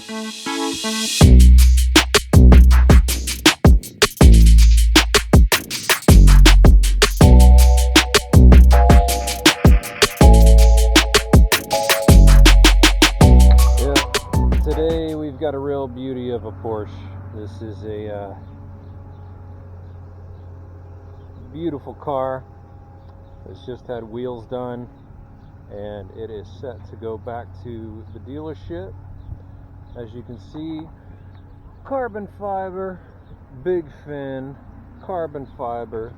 Today we've got a real beauty of a Porsche. This is a beautiful car. It's just had wheels done and it is set to go back to the dealership. As you can see, carbon fiber, big fin, carbon fiber,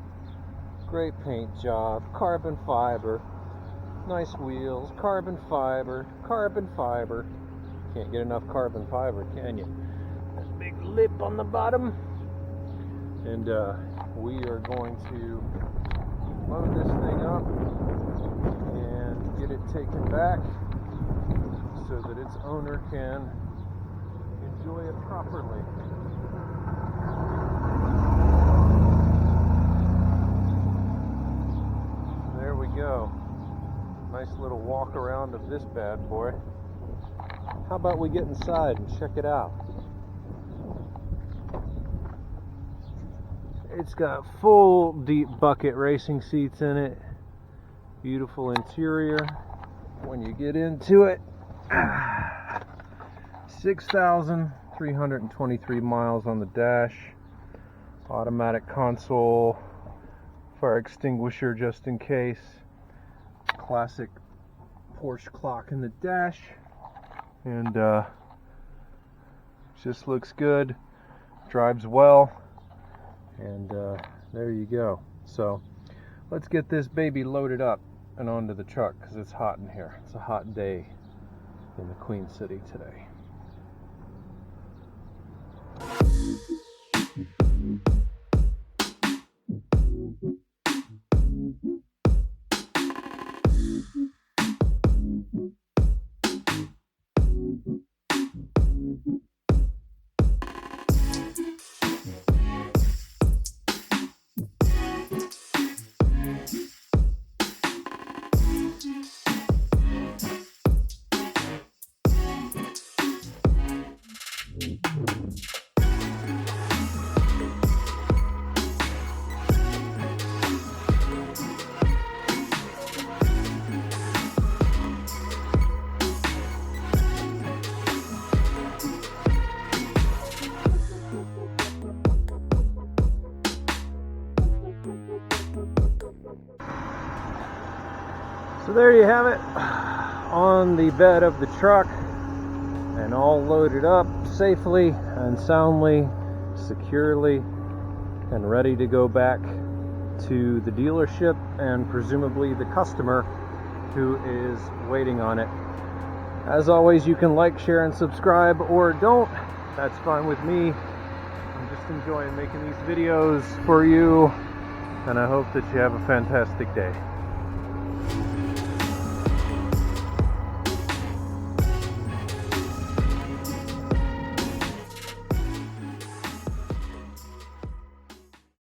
great paint job, carbon fiber, nice wheels, carbon fiber, carbon fiber. Can't get enough carbon fiber, can you? That big lip on the bottom. And we are going to load this thing up and get it taken back so that its owner can enjoy it properly. There we go. Nice little walk around of this bad boy. How about we get inside and check it out? It's got full deep bucket racing seats in it. Beautiful interior. When you get into it, 6,323 miles on the dash. Automatic console, fire extinguisher just in case. Classic Porsche clock in the dash. And just looks good, drives well, and there you go. So let's get this baby loaded up and onto the truck because it's hot in here. It's a hot day in the Queen City today. So there you have it, on the bed of the truck and all loaded up safely and soundly, securely, and ready to go back to the dealership and presumably the customer who is waiting on it. As always, you can like, share, and subscribe, or don't. That's fine with me. I'm just enjoying making these videos for you, and I hope that you have a fantastic day.